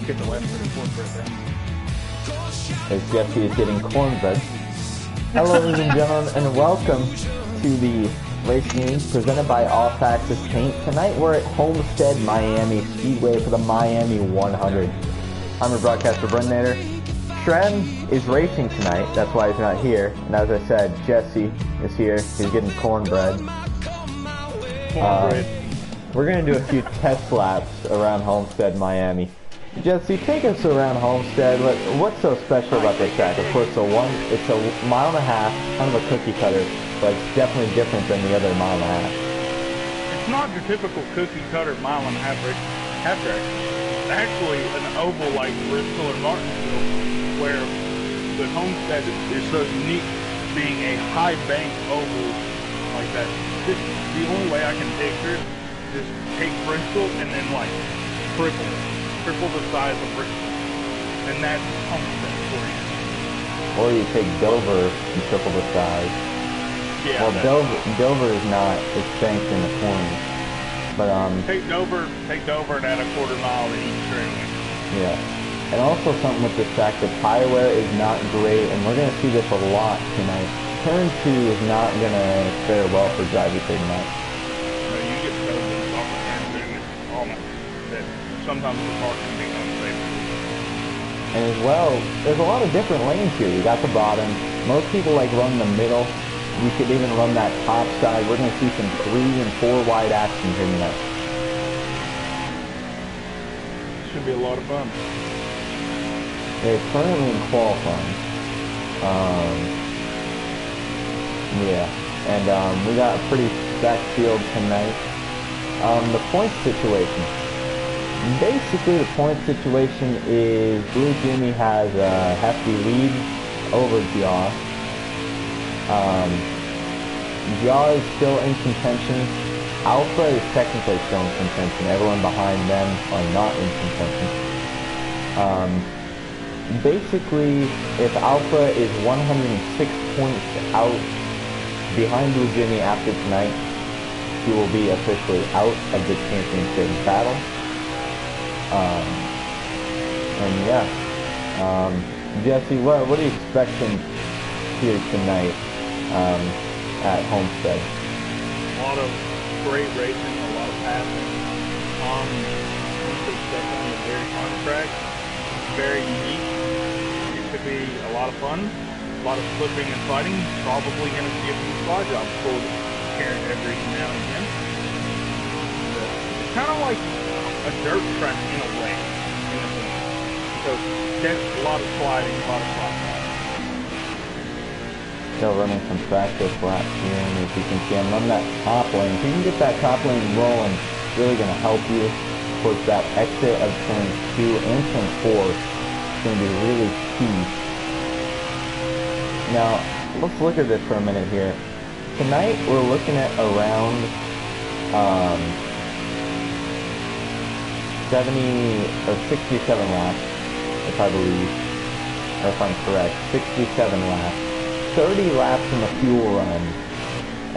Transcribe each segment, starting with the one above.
get the left for the cornbread then. As Jesse is getting cornbread. Hello, ladies and gentlemen, and welcome to the Racing News presented by Off Axis Paint. Tonight we're at Homestead Miami Speedway for the Miami 100. I'm your broadcaster, Brendan Nader. Shrem is racing tonight, that's why he's not here. And as I said, Jesse is here. He's getting cornbread. We're going to do a few test laps around Homestead Miami. Jesse, take us around Homestead. What's so special about this track? Of course, it's a mile and a half, kind of a cookie cutter, but it's definitely different than the other mile and a half. It's not your typical cookie cutter mile and a half track. It's actually an oval like Bristol and Martinsville, where the Homestead is so unique, being a high bank oval like that. The only way I can picture it is take Bristol and then like triple the size of Bristol, and that's Homestead for you. Or you take Dover and triple the size. Yeah. Well, Dover is not, it's banked in the corners. But take Dover and add a quarter mile to each straightaway. Yeah. And also something with this track, the tire wear is not great, and we're gonna see this a lot tonight. Turn 2 is not gonna fare well for drivers tonight. No, you get those off the turn 2, it's almost that. Sometimes the car can be unsafe. And as well, there's a lot of different lanes here. You got the bottom. Most people like run the middle. You could even run that top side. We're going to see some 3 and 4 wide action here tonight. Should be a lot of fun. They're currently in qualifying. Yeah. And we got a pretty stacked field tonight. The point situation. Basically, the point situation is Blue Jimmy has a hefty lead over Jaw. Jaw is still in contention. Alpha is technically still in contention. Everyone behind them are not in contention. Basically, if Alpha is 106 points out behind Blue Jimmy after tonight, he will be officially out of the championship battle. And yeah, Jesse, what are you expecting here tonight at Homestead? A lot of great racing, a lot of passing. It's definitely a very fun track. Very unique. It should be a lot of fun. A lot of flipping and fighting. Probably going to see a few spot jobs pulled here every now and again. It's kind of like a dirt track in a way, so that's a lot of sliding, a lot of sliding. Still running some practice laps here, and as you can see, I'm on that top lane. If you can get that top lane rolling, it's really going to help you towards that exit of turn 2 and turn 4. It's going to be really key. Now, let's look at this for a minute here. Tonight, we're looking at around 70 or 67 laps, if I believe, or if I'm correct, 67 laps, 30 laps in the fuel run.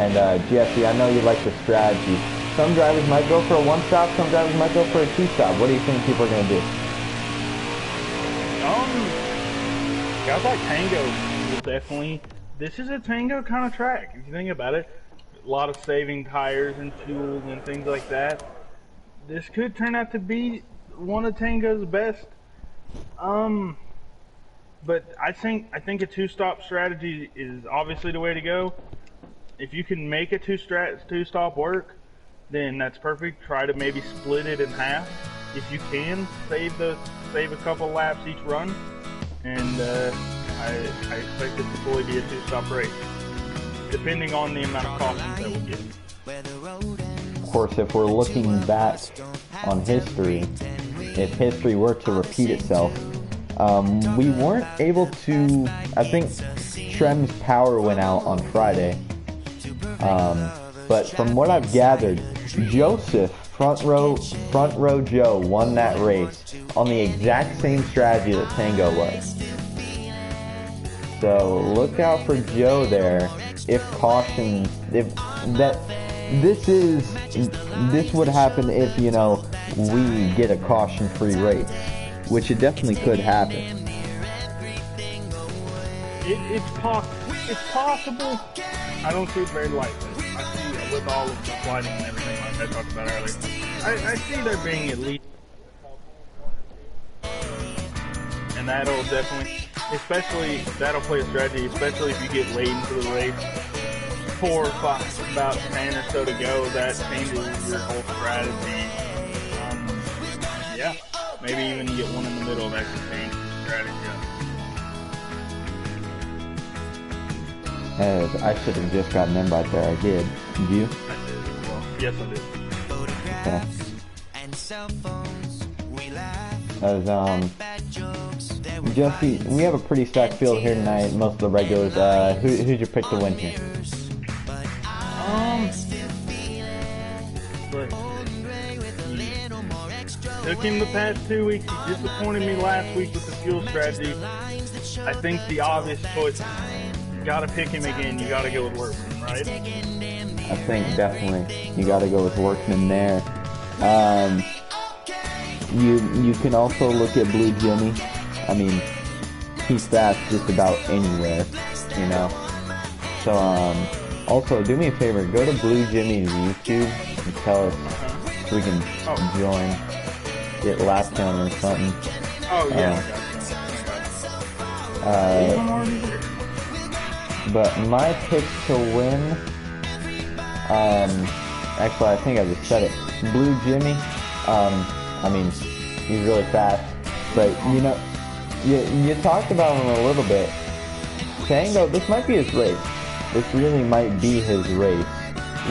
And Jesse, I know you like the strategy. Some drivers might go for a 1-stop, some drivers might go for a 2-stop. What do you think people are going to do? Guys like Tango will definitely, this is a Tango kind of track, if you think about it. A lot of saving tires and fuel and things like that. This could turn out to be one of Tango's best. But I think a 2-stop strategy is obviously the way to go. If you can make a 2-stop work, then that's perfect. Try to maybe split it in half. If you can, save a couple laps each run, and I expect it to fully be a 2-stop race, depending on the amount of cautions that we get. Of course, if we're looking back on history, if history were to repeat itself, we weren't able to, I think Shrem's power went out on Friday, but from what I've gathered, Joseph, front row Joe, won that race on the exact same strategy that Tango was. So look out for Joe there. If caution, this would happen if, we get a caution-free race. which it definitely could happen. It's possible. I don't see it very likely. I see with all of the sliding and everything like I talked about earlier. I see there being at least, and that'll definitely, especially that'll play a strategy, especially if you get late into the race, 4 or 5, about 10 or so to go. That changes your whole strategy. Yeah, maybe even you get one in the middle that can change your strategy. I should have just gotten in right there. I did. Did you? I did. Well, yes, I did. Okay. Jesse, we have a pretty stacked field here tonight. Most of the regulars. Who'd you pick to win here? Took him the past 2 weeks. He disappointed me last week with the fuel strategy. I think the obvious choice. You gotta pick him again. You gotta go with Workman, right? I think definitely you gotta go with Workman there. You can also look at Blue Jimmy. I mean, he's fast just about anywhere, you know. So also do me a favor, go to Blue Jimmy's YouTube and tell us so we can join, get lap count or something. Oh yeah. But my pick to win, actually I think I just said it. Blue Jimmy, I mean, he's really fast, but you know, you talked about him a little bit. Tango, this might be his race. This really might be his race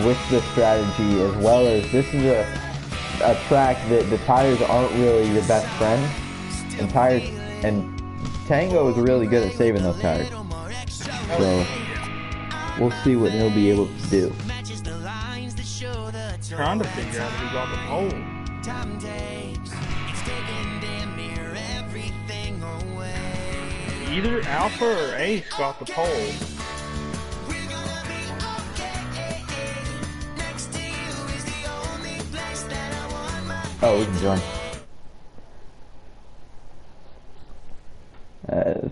with the strategy, as well as this is a track that the tires aren't really your best friend, and Tango is really good at saving those tires. So we'll see what he'll be able to do. Trying to figure out who got the pole. Either Alpha or Ace got the pole. Oh, we can join.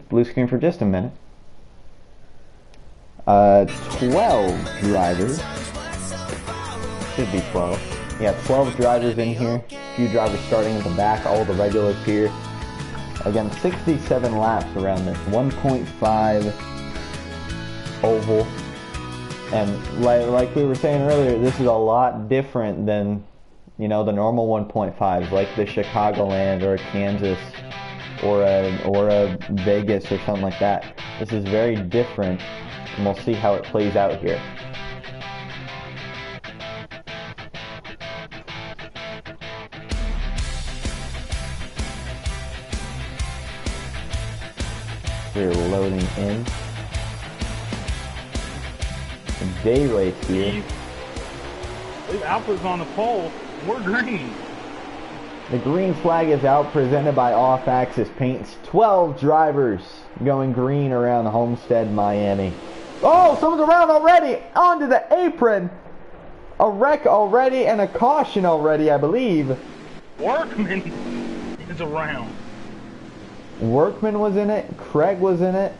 Blue screen for just a minute. 12 drivers. Should be 12. Yeah, 12 drivers in here. A few drivers starting at the back, all the regulars here. Again, 67 laps around this 1.5 oval. And like we were saying earlier, this is a lot different than, you know, the normal 1.5s, like the Chicagoland or a Kansas or a Vegas or something like that. This is very different, and we'll see how it plays out here. We're loading in. A day race here. Alpha's on the pole. We're green. The green flag is out, presented by Off Axis Paints. 12 drivers going green around Homestead, Miami. Oh, someone's around already! Onto the apron! A wreck already and a caution already, I believe. Workman is around. Workman was in it. Craig was in it.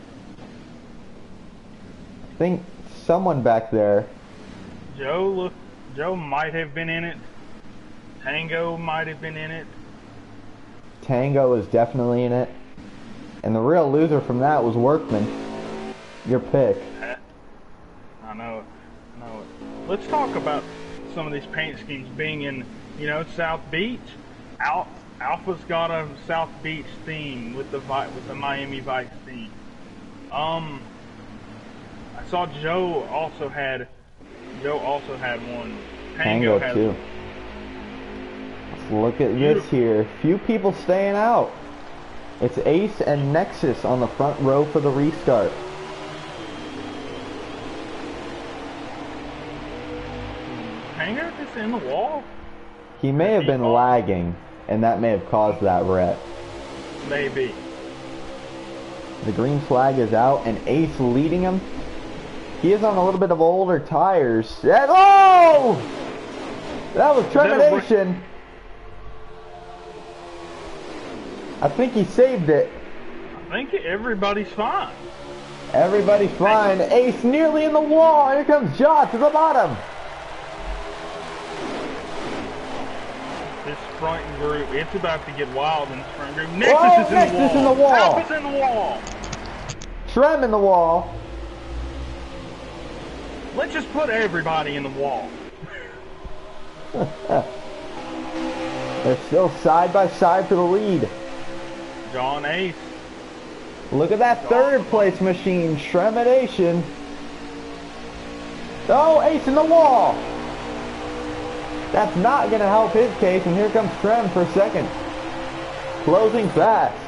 I think someone back there. Joe might have been in it. Tango might have been in it. Tango is definitely in it. And the real loser from that was Workman. Your pick. I know it. Let's talk about some of these paint schemes being in, you know, South Beach. Alpha's got a South Beach theme with the Miami Vice theme. I saw Joe also had one. Tango had too. Let's look at this here. Few people staying out. It's Ace and Nexus on the front row for the restart. Tango just in the wall? He may have been lagging, and that may have caused that wreck. Maybe. The green flag is out, and Ace leading him. He is on a little bit of older tires. Oh! That was trepidation. I think he saved it. I think everybody's fine. Everybody's fine. Ace nearly in the wall. Here comes Jaw to the bottom. This front group, it's about to get wild in this front group. Nexus is in the wall. Alpha's in the wall. Trem in the wall. Let's just put everybody in the wall. They're still side by side for the lead. John Ace. Look at that third place machine. Tremidation. Oh, Ace in the wall. That's not going to help his case, and here comes Trem for second. Closing fast.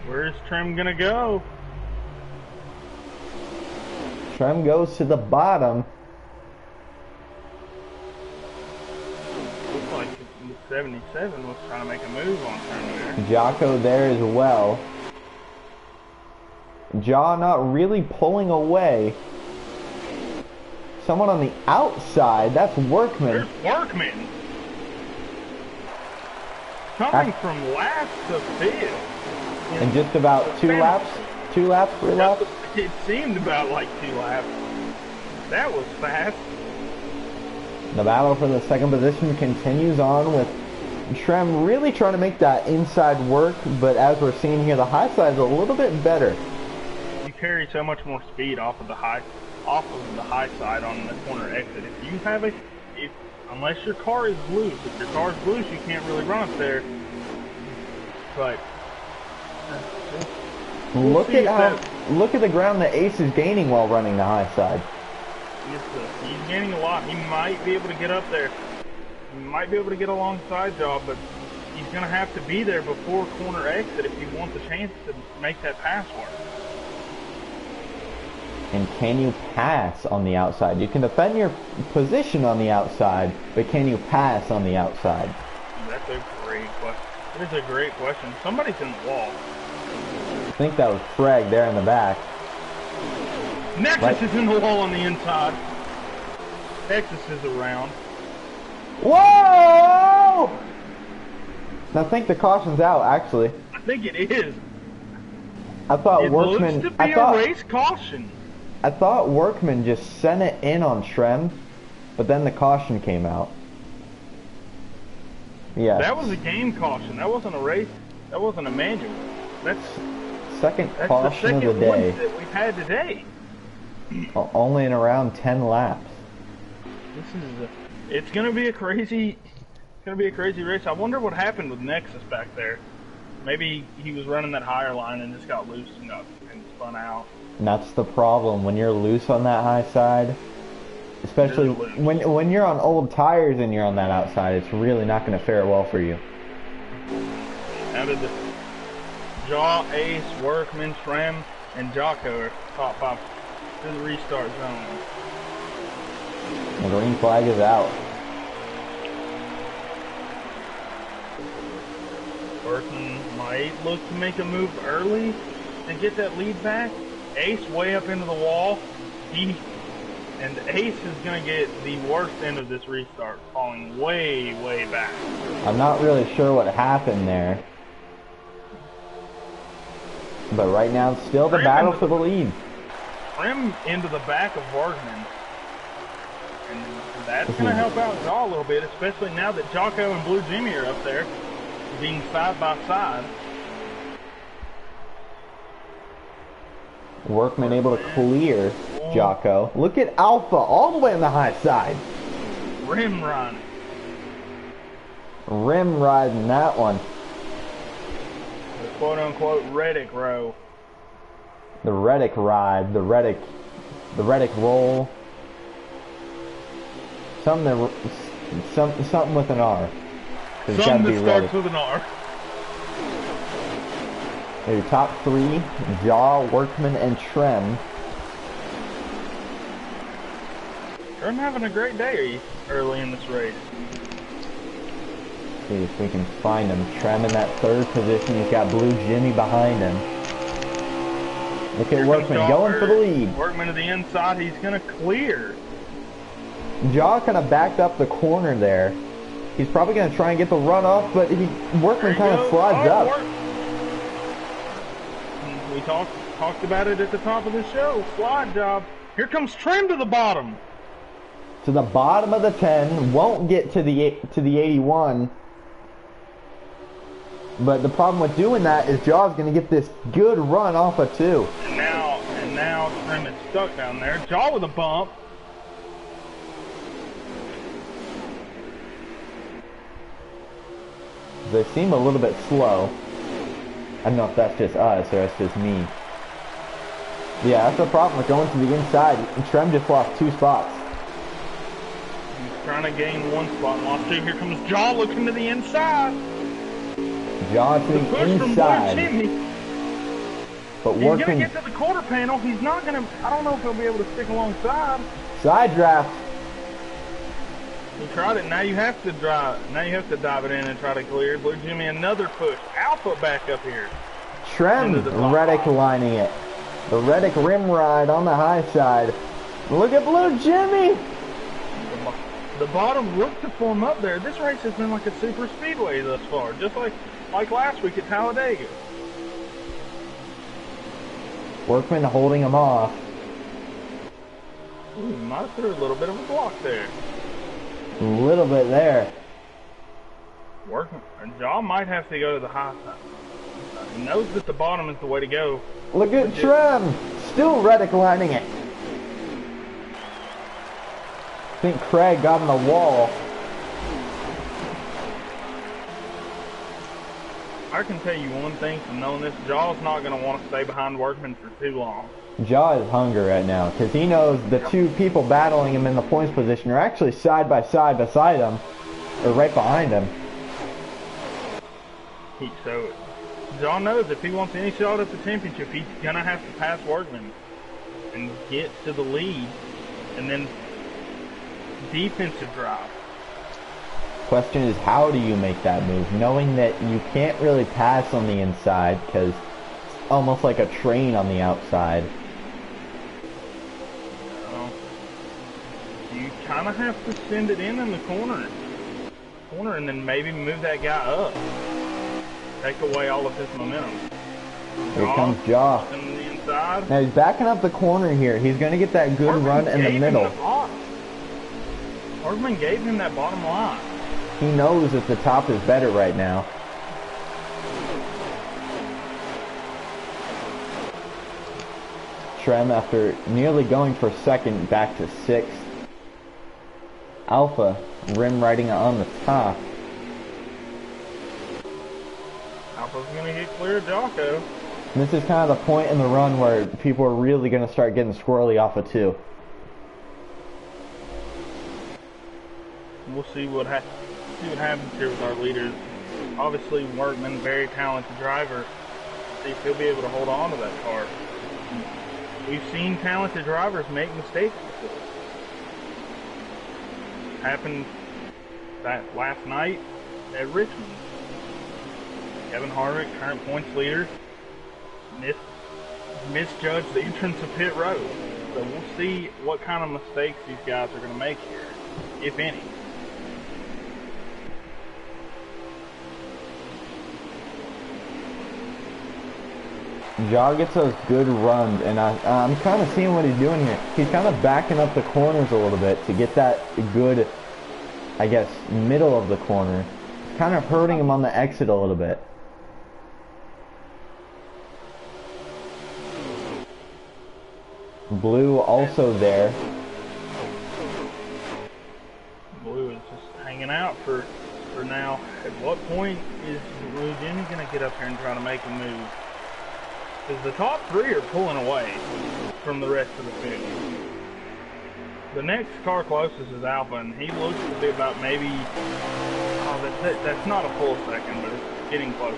Where's Trem going to go? Trem goes to the bottom. Looks like 77 was trying to make a move on Trem there. Jocko there as well. Jaw not really pulling away. Someone on the outside, that's Workman. There's Workman. Coming from last to fifth. In just about 3 laps. It seemed about like 2 laps. That was fast. The battle for the second position continues on with Trem really trying to make that inside work, but as we're seeing here, the high side is a little bit better. You carry so much more speed off of the high side on the corner exit. If you have unless your car is loose, if your car is loose, you can't really run up there. But look at the ground that Ace is gaining while running the high side. He's gaining a lot. He might be able to get up there. He might be able to get alongside Job, but he's going to have to be there before corner exit if he wants a chance to make that pass work. And can you pass on the outside? You can defend your position on the outside, but can you pass on the outside? That's a great question. It is a great question. Somebody's in the wall. I think that was Frag there in the back. Nexus is in the wall on the inside. Nexus is around. Whoa! I think the caution's out, actually. I think it is. I thought Workman. Looks to be a race caution. I thought Workman just sent it in on Trem, but then the caution came out. Yeah. That was a game caution. That wasn't a race. That wasn't a manual. That's second caution of the day that we've had today. Only in around 10 laps. It's gonna be a crazy race. I wonder what happened with Nexus back there. Maybe he was running that higher line and just got loosened up and spun out. And that's the problem when you're loose on that high side, especially when you're on old tires and you're on that outside. It's really not going to fare well for you. Out of the Jaw, Ace, Workman, Trem, and Jocko are top 5 to the restart zone. The green flag is out. Workman might look to make a move early and get that lead back. Ace way up into the wall. And Ace is going to get the worst end of this restart, falling way, way back. I'm not really sure what happened there. But right now, it's still the battle for the lead. Trem into the back of Workman. And that's going to help out Jaw a little bit, especially now that Jocko and Blue Jimmy are up there, being side by side. Workman able to clear Jocko. Look at Alpha all the way on the high side. Rim riding. Rim riding that one. The quote-unquote Reddick row. The Reddick ride. The Reddick roll. Something with an R. Something that starts with an R. Your top 3, Jaw, Workman, and Trem. Trem having a great day early in this race. See if we can find him. Trem in that 3rd position. He's got Blue Jimmy behind him. Look at Workman going for the lead. Workman to the inside. He's going to clear. Jaw kind of backed up the corner there. He's probably going to try and get the run off, but Workman kind of slides up. We talked about it at the top of the show. Slide job. Here comes Trem to the bottom. To the bottom of the 10. Won't get to the 81. But the problem with doing that is Jaw's going to get this good run off of 2. And now Trem is stuck down there. Jaw with a bump. They seem a little bit slow. I don't know if that's just us or that's just me. Yeah, that's the problem with going to the inside. And Trem just lost 2 spots. He's trying to gain 1 spot and lost 2. Here comes Jaw looking to the inside. Jaw to the inside. But he's going to get to the quarter panel. He's not going to, I don't know if he'll be able to stick alongside. Side draft. He tried it. Now you have to drive. Now you have to dive it in and try to clear. Blue Jimmy another push. Alpha back up here. Trem Reddick lining it. The Reddick rim ride on the high side. Look at Blue Jimmy. The bottom looked to form up there. This race has been like a super speedway thus far, just like last week at Talladega. Workman holding him off. Ooh, might have threw a little bit of a block there. A little bit there. Workman, Jaw might have to go to the high side. He knows that the bottom is the way to go. Look at Trem. Still Reddick lining it. I think Craig got on the wall. I can tell you one thing from knowing this. Jaw's not going to want to stay behind Workman for too long. Jaw is hungry right now because he knows the 2 people battling him in the points position are actually side by side beside him, or right behind him. So Jaw knows if he wants any shot at the championship, he's going to have to pass Workman and get to the lead, and then defensive drive. Question is, how do you make that move, knowing that you can't really pass on the inside because it's almost like a train on the outside? You kind of have to send it in the corner, and then maybe move that guy up. Take away all of his momentum. Here comes Jaw. Now he's backing up the corner here. He's going to get that good run in the middle. Workman gave him that bottom line. He knows that the top is better right now. Trem, after nearly going for 2nd, back to 6th. Alpha rim riding on the top. Alpha's going to get clear of Jocko. This is kind of the point in the run where people are really going to start getting squirrely off of 2. We'll see what happens here with our leaders. Obviously, Workman, very talented driver. See if he'll be able to hold on to that car. We've seen talented drivers make mistakes before. Happened that last night at Richmond. Kevin Harvick, current points leader, misjudged the entrance of pit road. So we'll see what kind of mistakes these guys are going to make here, if any. Jaw gets those good runs, and I'm kind of seeing what he's doing here. He's kind of backing up the corners a little bit to get that good, I guess, middle of the corner. Kind of hurting him on the exit a little bit. Blue also there. Blue is just hanging out for now. At what point is Blue Jimmy going to get up here and try to make a move? Because the top 3 are pulling away from the rest of the field. The next car closest is Alpha, and he looks to be about maybe, that's not a full second, but it's getting close.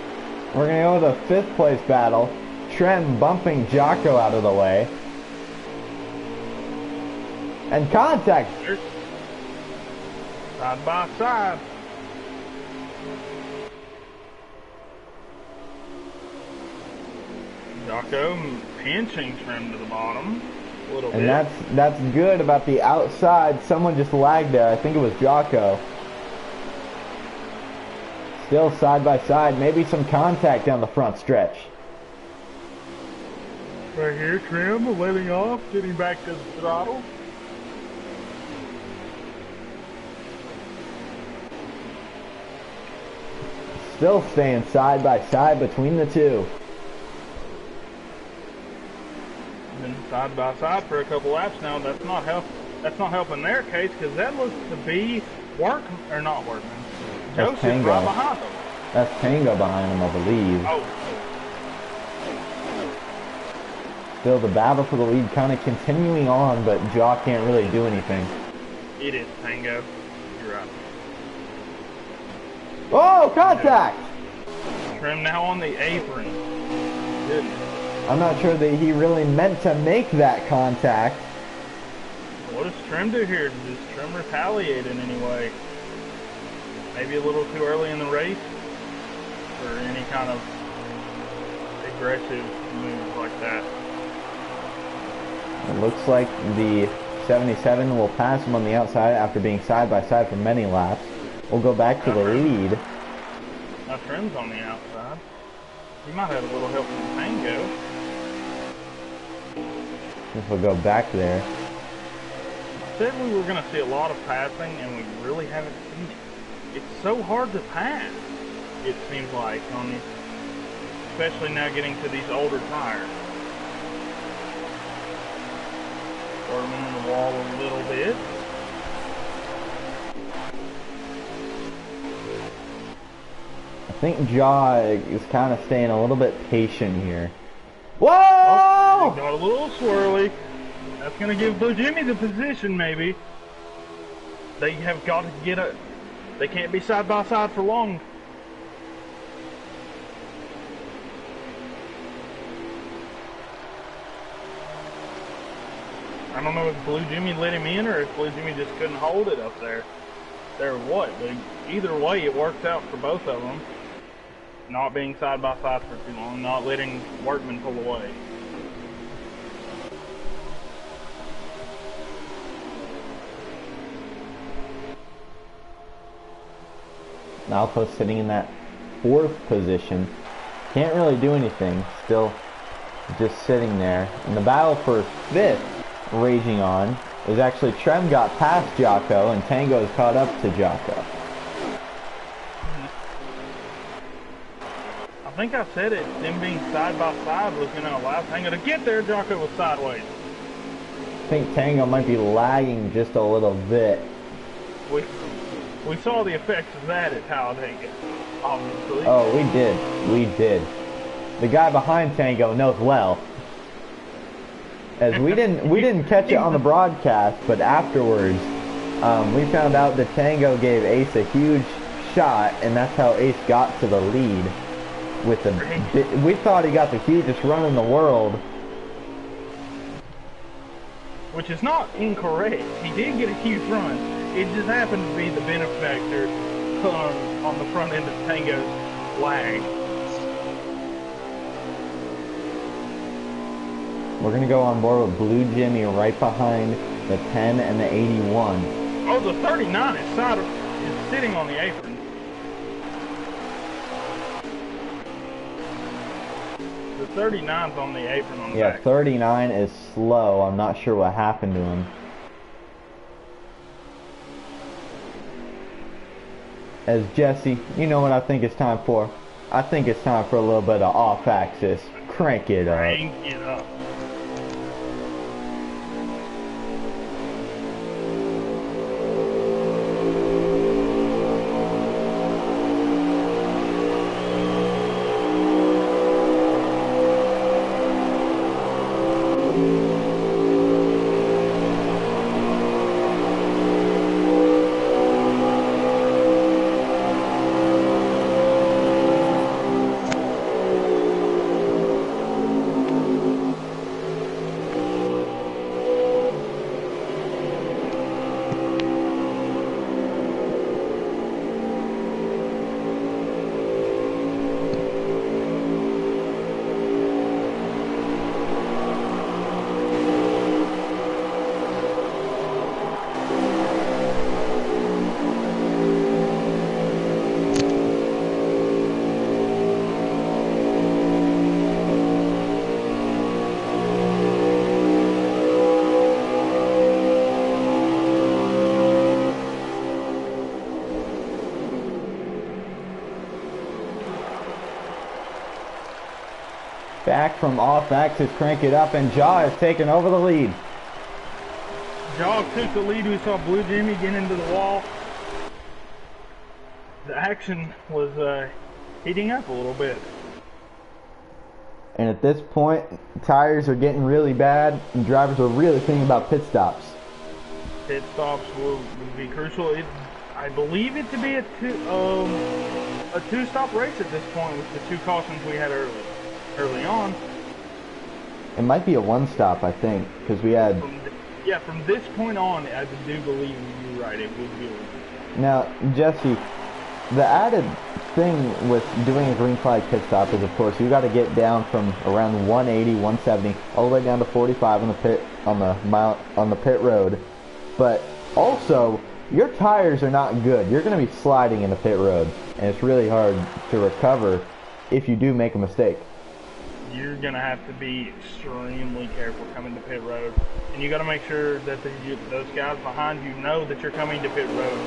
We're going to go to the 5th place battle. Trem bumping Jocko out of the way. And contact. Side by side. Jocko pinching Trem to the bottom a little bit. And that's good about the outside. Someone just lagged there. I think it was Jocko. Still side by side. Maybe some contact down the front stretch. Right here, trim, letting off, getting back to the throttle. Still staying side by side between the two. Been side by side for a couple laps now. That's not helping their case because that looks to be Workman or not Workman. Joseph right behind them. That's Tango behind him, I believe. Oh. Still the battle for the lead kind of continuing on, but Jaw can't really do anything. It is Tango. You're right. Oh, contact! Trim now on the apron. Goodness. I'm not sure that he really meant to make that contact. What does Trim do here? Does Trim retaliate in any way? Maybe a little too early in the race? Or any kind of aggressive move like that? It looks like the 77 will pass him on the outside after being side by side for many laps. We'll go back to the lead. Now Trim's on the outside. He might have a little help from Tango. Guess we'll go back there. I said we were going to see a lot of passing, and we really haven't seen it. It's so hard to pass, it seems like, on these, especially now getting to these older tires. Workman on the wall a little bit. I think Jaw is kind of staying a little bit patient here. Whoa! Oh, got a little swirly. That's going to give Blue Jimmy the position, maybe. They have got to get a... They can't be side by side for long. I don't know if Blue Jimmy let him in or if Blue Jimmy just couldn't hold it up there. There what? But either way, it worked out for both of them. Not being side by side for too long, not letting Workman pull away. Malco sitting in that 4th position. Can't really do anything. Still just sitting there. And the battle for 5th raging on is actually Trem got past Jocko and Tango's caught up to Jocko. I think I said it. Them being side by side was going to allow Tango to get there. Jocko was sideways. I think Tango might be lagging just a little bit. We saw the effects of that at Talladega, obviously. Oh, we did. We did. The guy behind Tango knows well. As we didn't catch it on the broadcast, but afterwards, we found out that Tango gave Ace a huge shot, and that's how Ace got to the lead. We thought he got the hugest run in the world. Which is not incorrect. He did get a huge run. It just happened to be the benefactor on the front end of Tango's lag. We're going to go on board with Blue Jimmy right behind the 10 and the 81. Oh, the 39 is sitting on the apron. The 39's on the apron on the back. Yeah, 39 is slow. I'm not sure what happened to him. As Jesse, you know what I think it's time for? I think it's time for a little bit of off-axis. Crank it up. Crank it up. Back from off axis, crank it up, and Jaw has taken over the lead. Jaw took the lead. We saw Blue Jimmy get into the wall. The action was heating up a little bit. And at this point, tires are getting really bad, and drivers are really thinking about pit stops. Pit stops will be crucial. I believe it to be a two-stop race at this point with the 2 cautions we had early on. It might be a 1-stop, I think, because we had... From this point on, I do believe you're right. It would be. Now, Jesse, the added thing with doing a green flag pit stop is, of course, you got to get down from around 180, 170, all the way down to 45 on the pit road. But also, your tires are not good. You're going to be sliding in the pit road, and it's really hard to recover if you do make a mistake. You're going to have to be extremely careful coming to pit road. And you got to make sure that those guys behind you know that you're coming to pit road.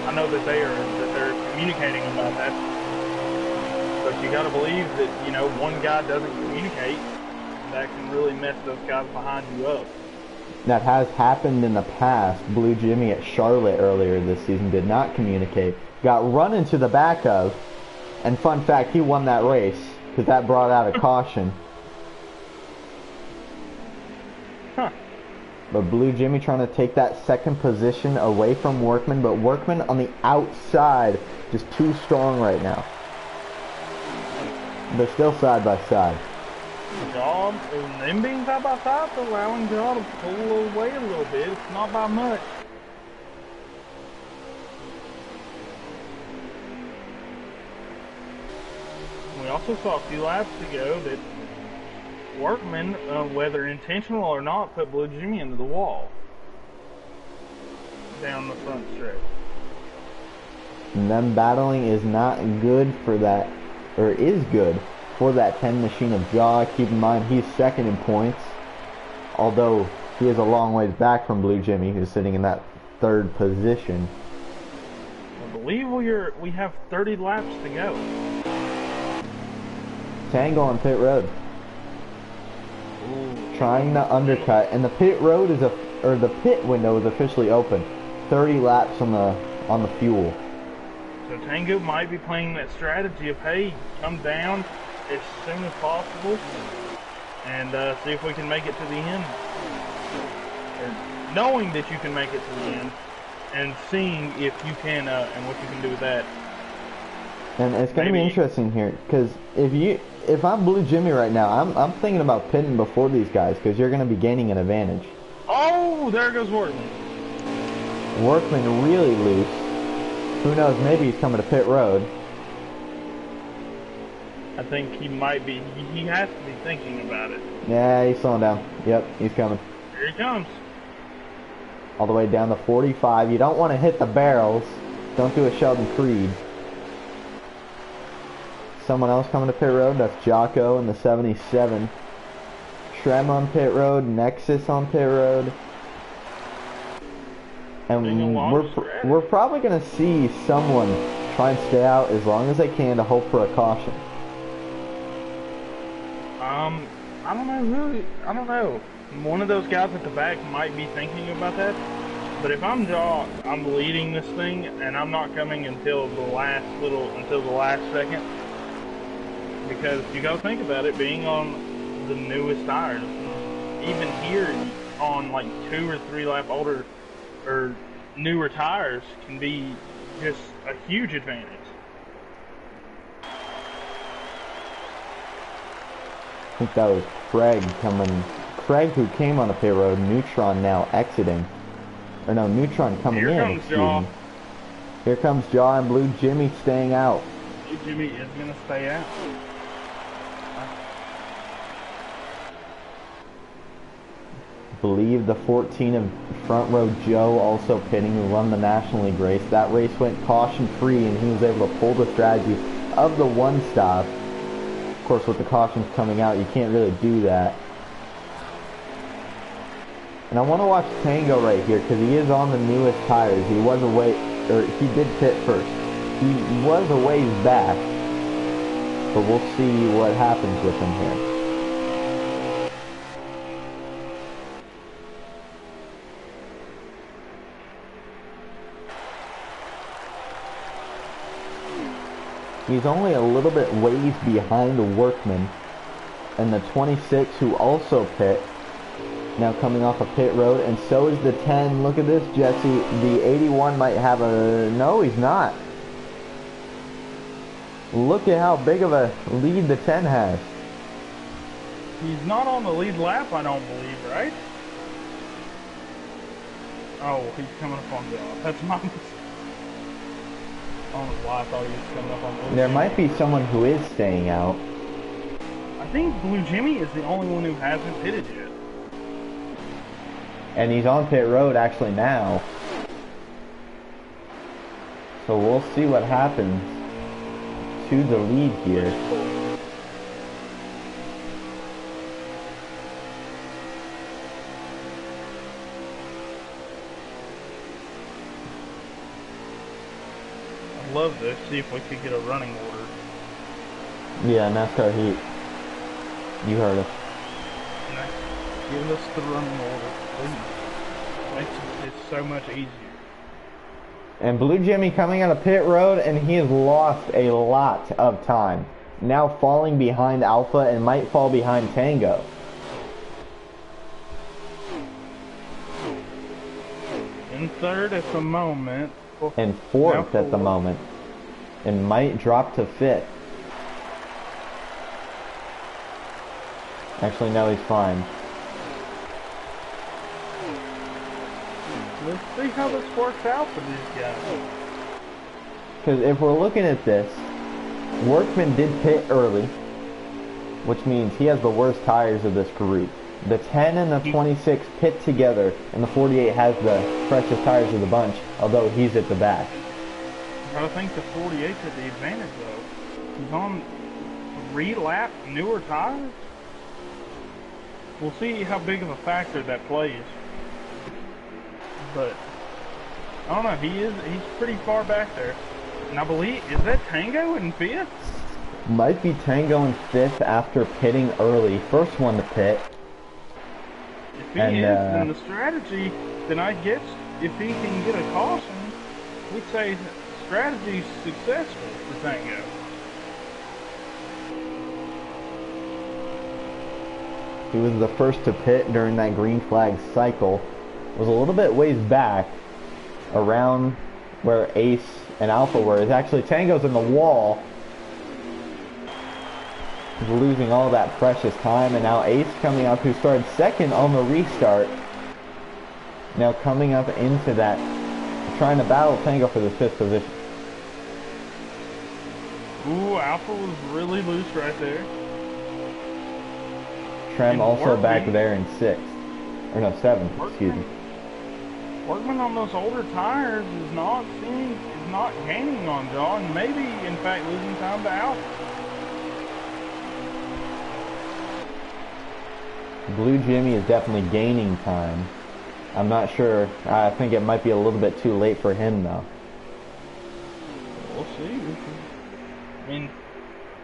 I know that they're communicating about that. But you got to believe that, one guy doesn't communicate. That can really mess those guys behind you up. That has happened in the past. Blue Jimmy at Charlotte earlier this season did not communicate. Got run into the back of. And fun fact, he won that race. Because that brought out a caution. Huh. But Blue Jimmy trying to take that second position away from Workman. But Workman on the outside, just too strong right now. They're still side by side. Jaw, them being side by side, allowing Jaw to pull away a little bit. It's not by much. We also saw a few laps ago that Workman, whether intentional or not, put Blue Jimmy into the wall down the front stretch. And them battling is not good for that, or is good for that 10 machine of Jaw. Keep in mind he's second in points, although he is a long ways back from Blue Jimmy, who's sitting in that 3rd position. I believe we have 30 laps to go. Tango on pit road. Ooh. Trying to undercut, and the pit road is the pit window is officially open. 30 laps on the fuel. So Tango might be playing that strategy of, hey, come down as soon as possible and see if we can make it to the end. Or knowing that you can make it to the end and seeing if you can and what you can do with that. And it's going to be interesting here, because if I'm Blue Jimmy right now, I'm thinking about pitting before these guys, because you're going to be gaining an advantage. Oh, there goes Workman. Workman really loose. Who knows, maybe he's coming to pit road. I think he might be, he has to be thinking about it. Yeah, he's slowing down. Yep, he's coming. Here he comes. All the way down to 45. You don't want to hit the barrels. Don't do a Sheldon Creed. Someone else coming to pit road, that's Jocko in the 77. Shrem on pit road, Nexus on pit road. And we're probably going to see someone try and stay out as long as they can to hope for a caution. I don't know, really. I don't know. One of those guys at the back might be thinking about that. But if I'm Jaw, I'm leading this thing, and I'm not coming until the last second. Because you gotta think about it, being on the newest tires, even here on like 2 or 3 lap older or newer tires can be just a huge advantage. I think that was Craig coming. Craig who came on the pit road, Neutron now exiting. Or no, Neutron coming in. Here comes Jaw. Here comes Jaw and Blue Jimmy staying out. Blue Jimmy is gonna stay out. Believe the 14 of Front Row Joe also pitting, who won the National League race. That race went caution free and he was able to pull the strategy of the 1-stop. Of course, with the cautions coming out, you can't really do that. And I want to watch Tango right here because he is on the newest tires. He was away, or he did pit first. He was a ways back. but we'll see what happens with him here. He's only a little bit ways behind the Workman and the 26 who also pit. Now coming off a pit road, and so is the 10. Look at this, Jesse. The 81 might have a... No, he's not. Look at how big of a lead the 10 has. He's not on the lead lap, I don't believe, right? Oh, he's coming up on the... That's my mistake. I don't know why I thought he was coming up on Blue There Jimmy. might be someone who is staying out. I think Blue Jimmy is the only one who hasn't pitted yet. And he's on pit road actually now. So we'll see what happens to the lead here. I'd love to see if we could get a running order. Yeah, NASCAR Heat. You heard us. Give us the running order, please. Makes it so much easier. And Blue Jimmy coming out of pit road, and he has lost a lot of time. Now falling behind Alpha and might fall behind Tango. In third at the moment. And fourth at the moment. And might drop to fifth. Actually, no, he's fine. Let's see how this works out for these guys. Because if we're looking at this, Workman did pit early, which means he has the worst tires of this group. The 10 and the 26 pit together, and the 48 has the freshest tires of the bunch, although he's at the back. I think the 48's at the advantage, though. He's on 3-lap newer tires. We'll see how big of a factor that plays. But I don't know, he's pretty far back there. And I believe, is that Tango in fifth? Might be Tango in fifth after pitting early. First one to pit. If he is, then the strategy, then I guess if he can get a caution, we'd say strategy's successful for Tango. He was the first to pit during that green flag cycle. Was a little bit ways back, around where Ace and Alpha were. It's actually Tango's in the wall. He's losing all that precious time, and now Ace coming up, who started second on the restart. Now coming up into that, trying to battle Tango for the fifth position. Ooh, Alpha was really loose right there. Trem And also Workman- back there in sixth. Or no, seventh, excuse me. Workman on those older tires is not gaining on Jaw, and maybe in fact losing time to Alpha. Blue Jimmy is definitely gaining time. I'm not sure. I think it might be a little bit too late for him though. We'll see. I mean,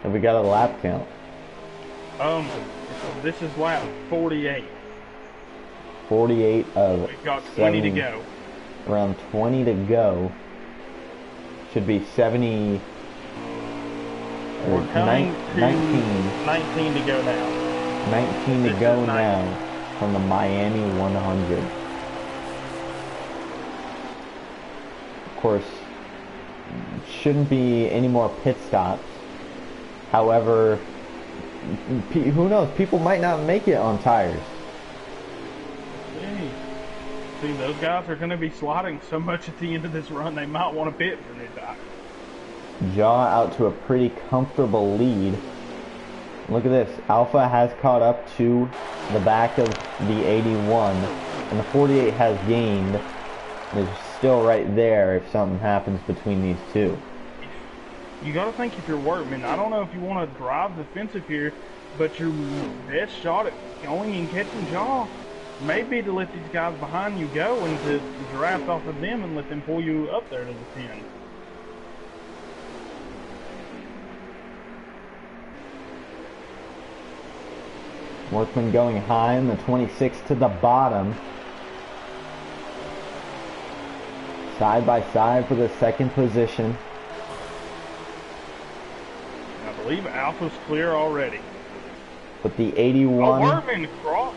If we got a lap count. this is lap 48. 48 of We've got 20 to 70, go. around 20 to go. Should be 70 or We're coming to 19 19 to go now. 19 to This go is 19. now from the Miami 100. Of course, shouldn't be any more pit stops. However, who knows? People might not make it on tires. See, those guys are going to be slotting so much at the end of this run, they might want to pit for new tires. Jaw out to a pretty comfortable lead. Look at this. Alpha has caught up to the back of the 81, and the 48 has gained. Is still right there if something happens between these two. You got to think if you're Workman, I don't know if you want to drive defensive here, but your best shot at going and catching Jaw may be to let these guys behind you go and to draft off of them and let them pull you up there to the 10. Workman going high in the 26 to the bottom. Side by side for the second position. I believe Alpha's clear already. With the 81. Oh, Workman cross.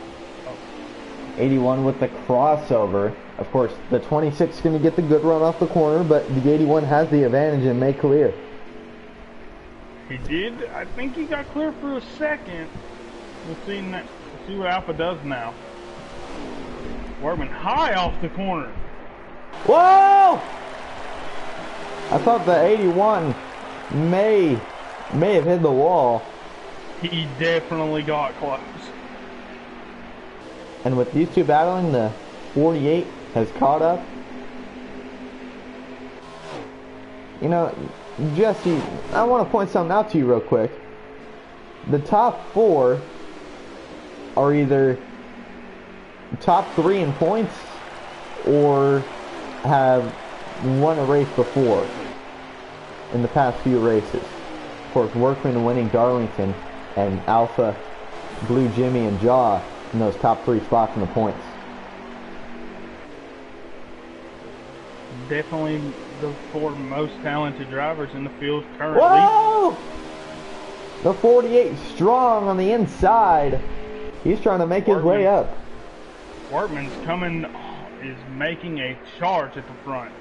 81 with the crossover. Of course, the 26 is going to get the good run off the corner, but the 81 has the advantage and may clear. He did. I think he got clear for a second. We'll see what Alpha does now. Workman high off the corner. Whoa! I thought the 81 may have hit the wall. He definitely got close. And with these two battling, the 48 has caught up. You know, Jesse, I want to point something out to you real quick. The top four are either top 3 in points or have won a race before in the past few races. Of course, Workman winning Darlington and Alpha, Blue Jimmy, and Jaw in those top 3 spots in the points. Definitely the 4 most talented drivers in the field currently. Whoa! The 48 strong on the inside. He's trying to make his way up. Workman's is making a charge at the front.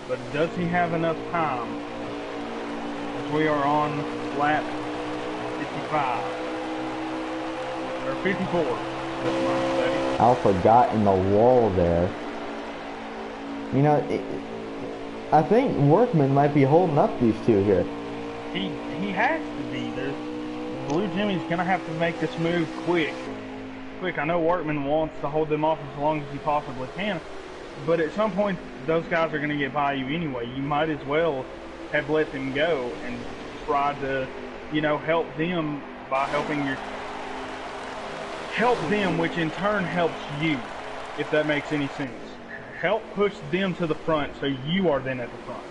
But does he have enough time? As we are on lap 55. Or 54. That's my mistake. Alpha got in the wall there. You know, I think Workman might be holding up these two here. He has to be. Blue Jimmy's gonna have to make this move quick. I know Workman wants to hold them off as long as he possibly can, but at some point those guys are gonna get by you anyway. You might as well have let them go and tried to, you know, help them by help them, which in turn helps you, if that makes any sense. Help push them to the front so you are then at the front.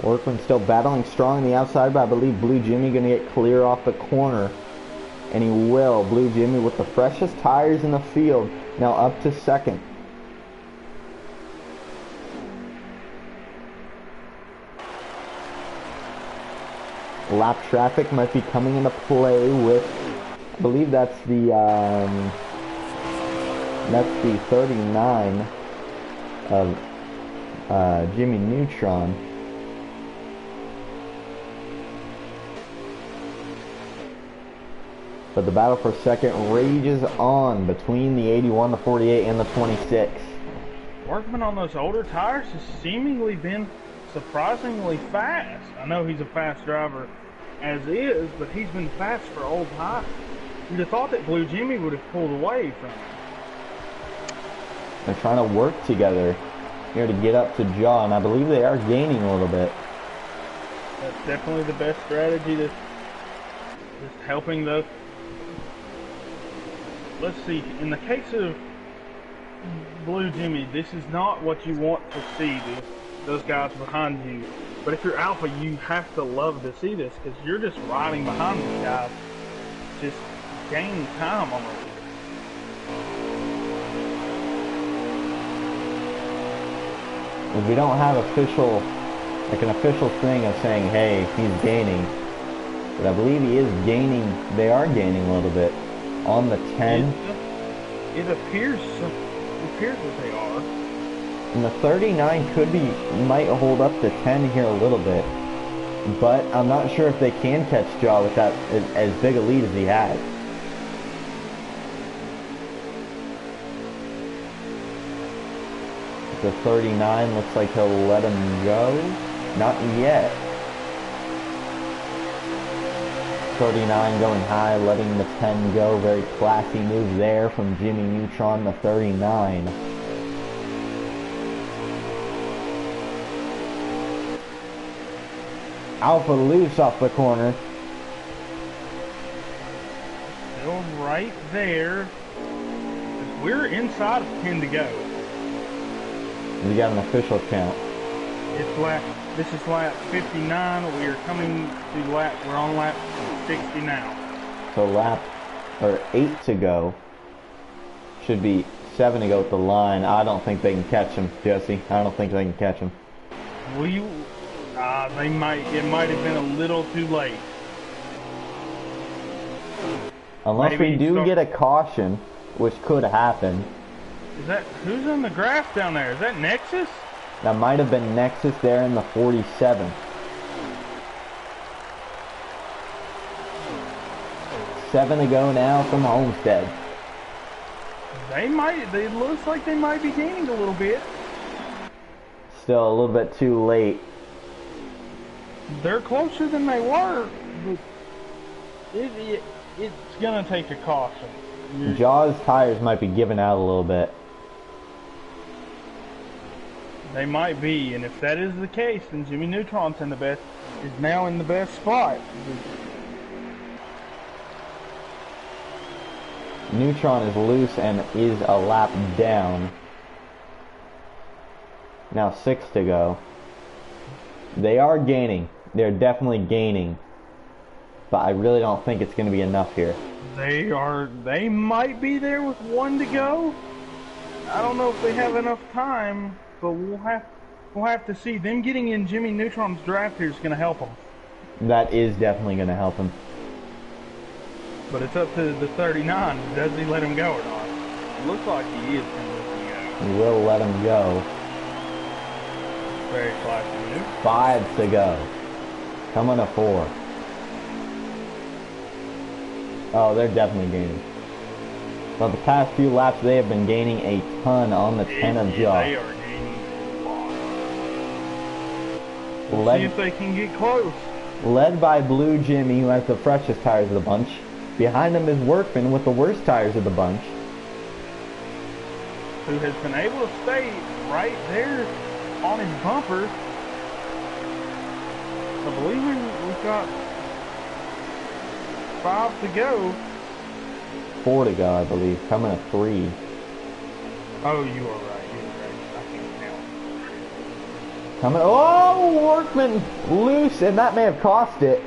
Workman still battling strong on the outside, but I believe Blue Jimmy going to get clear off the corner. And he will. Blue Jimmy with the freshest tires in the field, now up to second. Lap traffic might be coming into play with, I believe that's the 39 of Jimmy Neutron. But the battle for second rages on between the 81, the 48, and the 26. Workman on those older tires has seemingly been surprisingly fast. I know he's a fast driver as is, but he's been fast for old tires. You'd have thought that Blue Jimmy would have pulled away from him. They're trying to work together here to get up to Jaw, and I believe they are gaining a little bit. That's definitely the best strategy, to just helping those. Let's see, in the case of Blue Jimmy, this is not what you want to see, those guys behind you. But if you're Alpha, you have to love to see this, because you're just riding behind these guys, just gaining time on them. We don't have an official thing of saying, hey, he's gaining. But I believe he is gaining, they are gaining a little bit. On the 10. It appears that they are. And the 39 might hold up the 10 here a little bit. But I'm not sure if they can catch Jaw with that as big a lead as he has. The 39 looks like he'll let him go. Not yet. 39 going high, letting the 10 go. Very classy move there from Jimmy Neutron, the 39. Alpha loose off the corner. Still right there. We're inside of 10 to go. We got an official count. It's lap This is lap 59. We are coming to lap. We're on lap 60 now. So lap, or 8 to go. Should be 7 to go at the line. I don't think they can catch him, Jesse. I don't think they can catch him. They might. It might have been a little too late. Unless we do get a caution, which could happen. Is that who's on the graph down there? Is that Nexus? That might have been Nexus there in the 47. 7 to go now from Homestead. It looks like they might be gaining a little bit. Still a little bit too late. They're closer than they were, but it's gonna take a caution. Jaws' tires might be giving out a little bit. They might be, and if that is the case, then Jimmy Neutron's is now in the best spot. Neutron is loose and is a lap down. Now 6 to go. They are gaining. They're definitely gaining. But I really don't think it's going to be enough here. They might be there with 1 to go. I don't know if they have enough time, but we'll have to see. Them getting in Jimmy Neutron's draft here is going to help them. That is definitely going to help him. But it's up to the 39. Does he let him go or not? It looks like he is going to let him go. He will let him go. Very classy move. 5 to go. Coming to 4. Oh, they're definitely gaining. But the past few laps, they have been gaining a ton on the 10 of Jaw. They are gaining a lot. See if they can get close. Led by Blue Jimmy, who has the freshest tires of the bunch. Behind him is Workman with the worst tires of the bunch. Who has been able to stay right there on his bumper. I believe we've got 5 to go. 4 to go, I believe. Coming to 3. Oh, you are right. I can't count. Coming. Oh, Workman loose, and that may have cost it.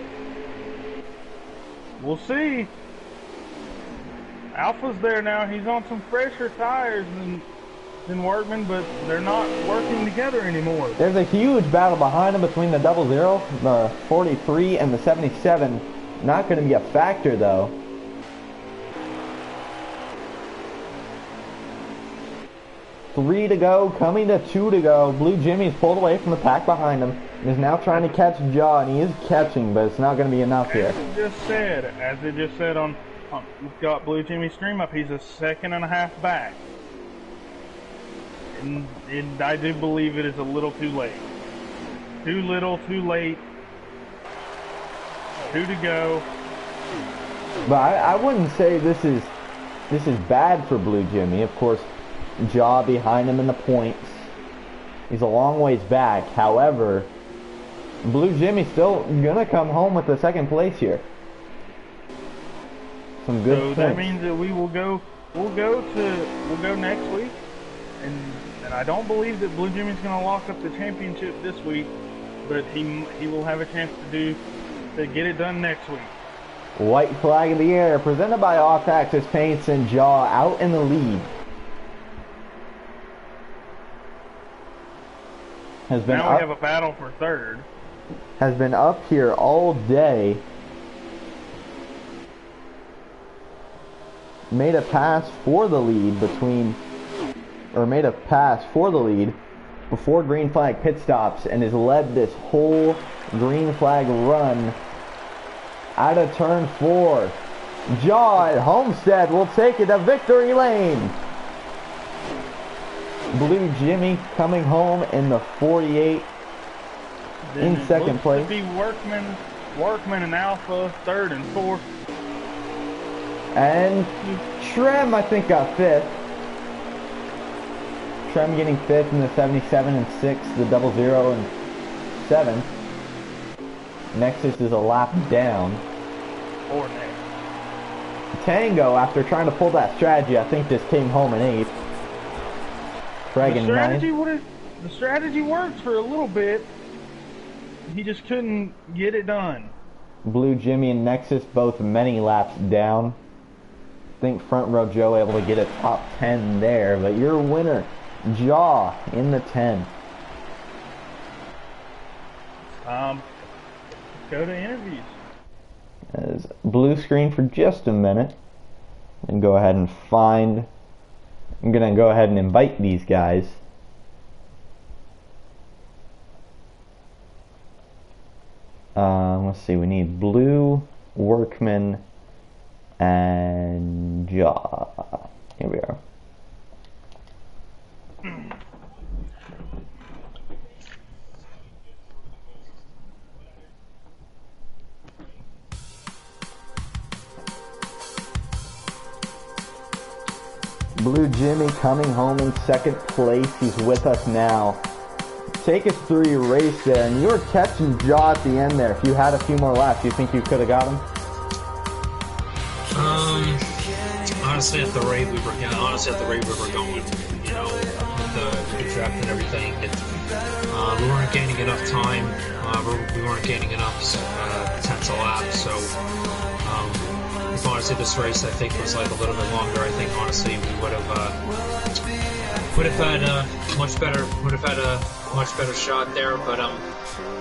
We'll see. Alpha's there now. He's on some fresher tires than Workman, but they're not working together anymore. There's a huge battle behind him between the 00, the 43, and the 77. Not going to be a factor, though. 3 to go, coming to 2 to go. Blue Jimmy's pulled away from the pack behind him and is now trying to catch Jaw, and he is catching, but it's not going to be enough here. As it just said on we've got Blue Jimmy's stream up, he's a 2.5 back. And I do believe it is a little too late. Too little, too late. 2 to go. But I wouldn't say this is bad for Blue Jimmy. Of course, Jaw behind him in the points. He's a long ways back. However, Blue Jimmy's still gonna come home with the 2nd place here. Some good points. That means that we'll go next week, and I don't believe that Blue Jimmy's gonna lock up the championship this week, but he will have a chance to get it done next week. White flag in the air, presented by Off Axis Paints, and Jaw out in the lead. Now we have a battle for 3rd. Has been up here all day. Made a pass for the lead before green flag pit stops, and has led this whole green flag run out of turn 4. Jaw at Homestead will take it to victory lane. Blue Jimmy coming home in the 48 in 2nd place. To be Workman and Alpha 3rd and 4th. And Trem, I think, got 5th. Trem getting 5th in the 77 and 6th, the 00 and 7th. Nexus is a lap down. Or next. Tango, after trying to pull that strategy, I think just came home in 8th. The strategy worked for a little bit. he just couldn't get it done. Blue Jimmy and Nexus both many laps down. I think Front Row Joe able to get a top 10 there, but your winner, Jaw, in the 10. Go to interviews. As blue screen for just a minute, and go ahead and find. I'm gonna go ahead and invite these guys. Let's see. We need Blue, Workman, and Jaw. Here we are. Blue Jimmy coming home in second place. He's with us now. Take us through your race there, and you were catching Jaw at the end there. If you had a few more laps, do you think you could have got him? Honestly, at the rate we were going, you know, with the draft and everything, we weren't gaining enough time. We weren't gaining enough tenths a lap. So, if honestly this race I think was like a little bit longer, I think honestly we would have had a much better shot there. But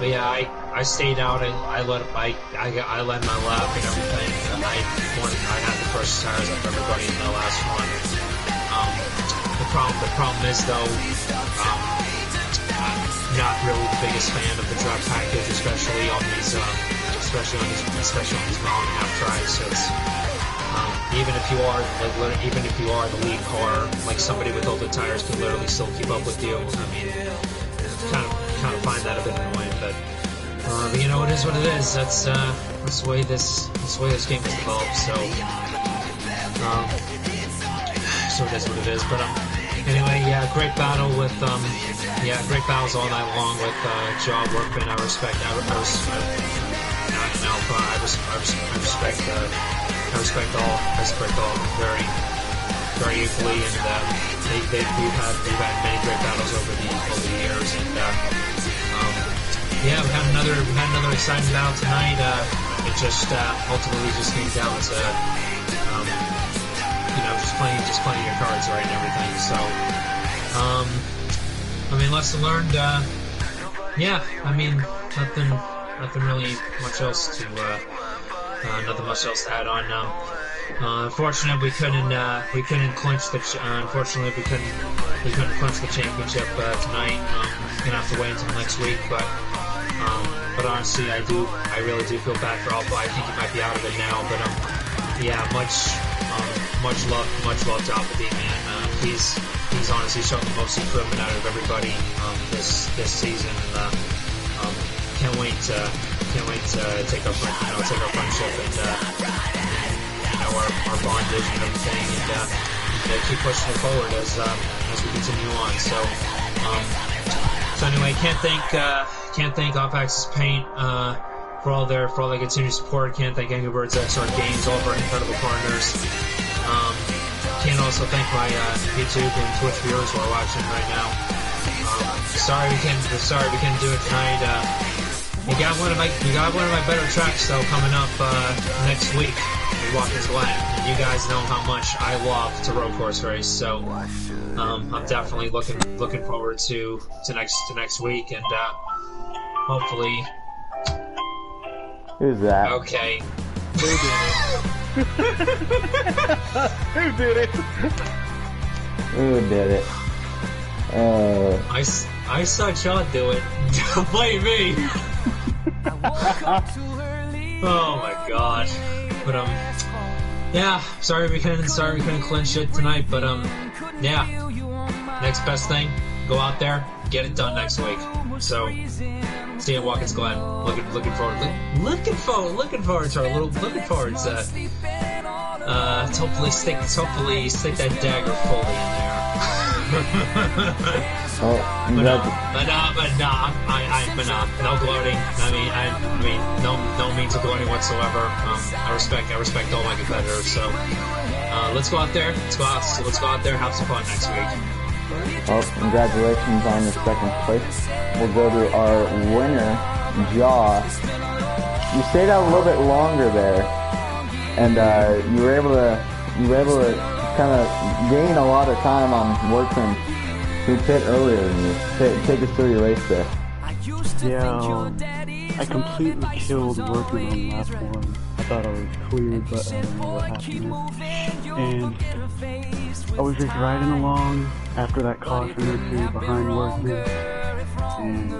yeah, I stayed out and I led my lap and everything. I had the first tires of everybody in the last one. The problem is though, I'm not really the biggest fan of the drop package, especially on these mile and a half tracks. So it's even if you are the lead car, like somebody with older tires can literally still keep up with you. I mean, kind of find that a bit annoying, but you know, it is what it is. That's the way this game has developed. So it is what it is. But anyway, yeah, great battle with great battles all night long with Jaw, Workman. I respect all very, very equally, and we've had many great battles over the years, and yeah, we had another exciting battle tonight. It just ultimately just came down to you know, just playing your cards right and everything. So I mean, lesson learned. Yeah, I mean, nothing really much else to add on. Unfortunately, we couldn't clinch the championship tonight. Gonna have to wait until next week, but honestly, I really do feel bad for Alpha. I think he might be out of it now, but yeah, much love to Alpha D, man. He's honestly shown the most improvement out of everybody this season. Can't wait to take our friendship and you know, our bondage and everything, and keep pushing it forward as we continue on. So anyway, can't thank Off-Axis Paint for all their continued support. Can't thank Angry Birds XR Games, all of our incredible partners. Can't also thank my YouTube and Twitch viewers who are watching right now. Sorry we couldn't do it tonight. We got one of my better tracks though coming up next week with Watkins Glen. And you guys know how much I love to road course race, so I'm definitely looking forward to next week, and hopefully. Who's that? Okay. Who did it? Who did it? I saw John do it. Don't blame me. Oh my god. But yeah, sorry we couldn't clinch it tonight, but yeah. Next best thing, go out there, get it done next week. So see you at Watkins Glen. Looking forward to hopefully stick that dagger fully in there. No gloating. I mean, no means of gloating whatsoever. I respect all my competitors. So let's go out there. Let's go out there. Have some fun next week. Well, congratulations on the second place. We'll go to our winner jaw. You stayed out a little bit longer there, and you were able to kind of gain a lot of time on Workman, who pit earlier than you. Take us through your race there. Yeah, I completely killed Workman on lap 1. I thought I was cleared, but I don't know what happened. And I was just riding along after that caution or two behind Workman, and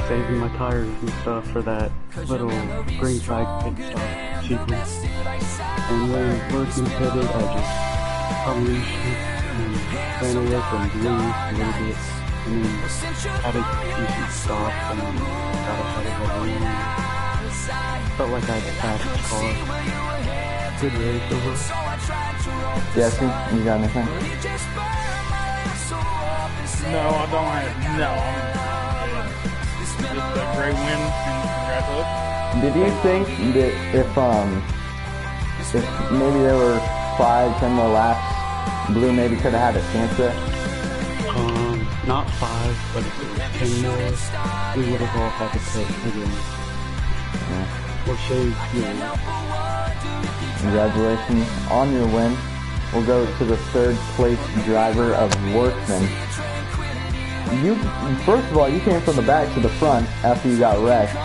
saving my tires and stuff for that little green flag pit stop sequence. And when Workman pitted, I just unleashed it and ran away from blue a little bit, and then had a decent stop and got ahead of everyone. Felt like I had a fast car. Good race over. Jesse, you got anything? No, I don't have. No, just a great win and congratulations. Did you think that if maybe there were 5-10 more laps, Blue maybe could have had a chance there? Not 5, but if it was 10 more, we would have all had to pit again. Yeah. Or save fuel. Congratulations on your win. We'll go to the 3rd place driver of Workman. First of all, you came from the back to the front after you got wrecked.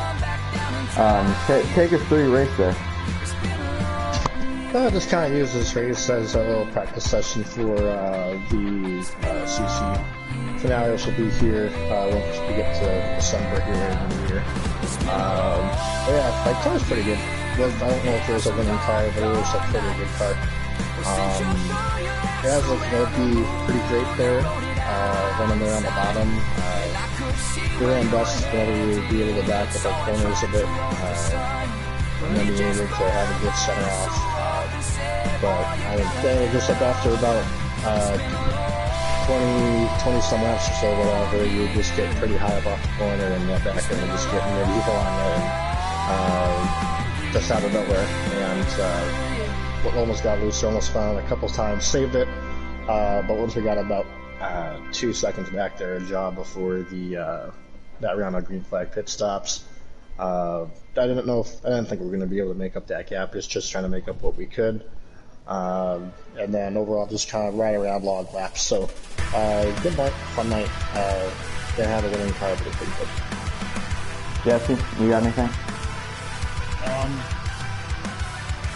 Take us through your race there. I just kind of use this race as a little practice session for the CC finale, which will be here once we get to December here in the year. Yeah, my car was pretty good. I don't know if it was a winning car, but it was a pretty good car. Yeah, I was looking to be pretty great there, running there on the bottom. We ran best whenever we would be able to back up our corners a bit, and then we were able to have a good center off. But I would just like after about 20 some laps or so, whatever, you would just get pretty high up off the corner and back and just getting ready to go on there and just out of nowhere. And almost got loose, almost found a couple times, saved it. But once we got about 2 seconds back there, a job before the that round of green flag pit stops. I didn't think we were going to be able to make up that gap. Just trying to make up what we could. And then overall just kind of right around log laps. So, good night, fun night. Didn't have a winning car, but it's pretty good. Jesse, you got anything?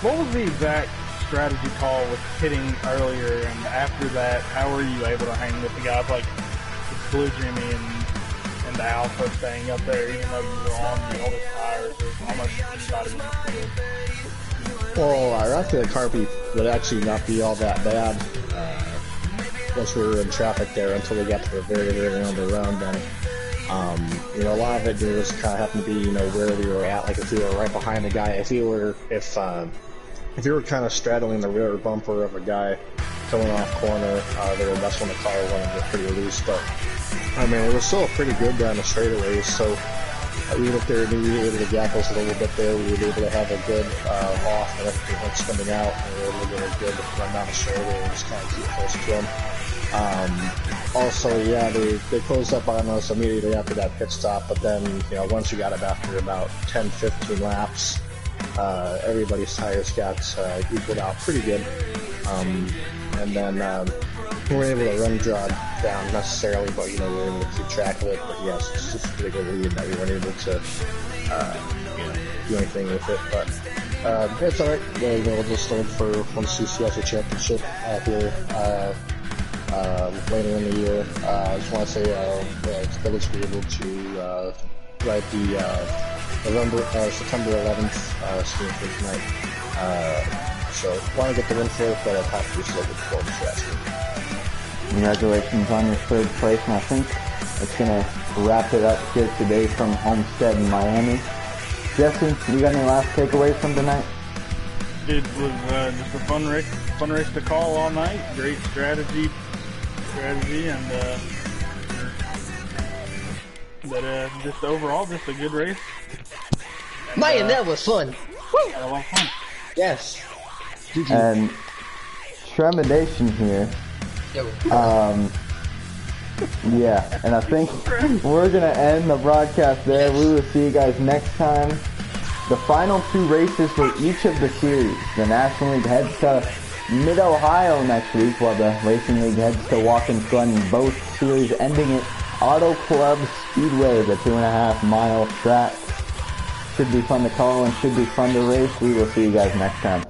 What was the exact strategy call with hitting earlier, and after that, how were you able to hang with the guys like Blue Jimmy and the Alpha staying up there, even though you were on the oldest tires, or almost anybody in the field? Well, ironically, the car would actually not be all that bad once we were in traffic there until we got to the very, very end of the round. Then, a lot of it just kind of happened to be, where we were at. Like if we were right behind the guy, if you were kind of straddling the rear bumper of a guy coming off corner, that's when the car was going to get pretty loose. But I mean, it was still pretty good down the straightaways. So even if they were able to gap us a little bit there, we were able to have a good off and everything went spinning out, and we were able to get a good run down the straightaway and just kind of keep close to them. Also, yeah, they closed up on us immediately after that pit stop, but then, once we got up after about 10-15 laps, everybody's tires got equaled out pretty good. And then we weren't able to run draw down necessarily, but we were able to keep track of it. But yes, it's just a pretty good lead that we weren't able to do anything with it. But it's alright. We'll just look for one CCS championship here later in the year. I just want to say it's good to be able to ride the September 11th skiing for tonight. So want to get the win for it, but I'll have to just look forward to asking. Congratulations on your 3rd place, and I think it's going to wrap it up here today from Homestead in Miami. Jesse, you got any last takeaways from tonight? It was just a fun race to call all night. Great strategy, and just overall, just a good race. Man, that was fun. Had a lot of fun. Yes. And Tremendation here. Yeah, and I think we're going to end the broadcast there. We will see you guys next time. The final 2 races for each of the series. The National League heads to Mid-Ohio next week, while the Racing League heads to Watkins Glen. Both series ending at Auto Club Speedway, the 2.5-mile track. Should be fun to call and should be fun to race. We will see you guys next time.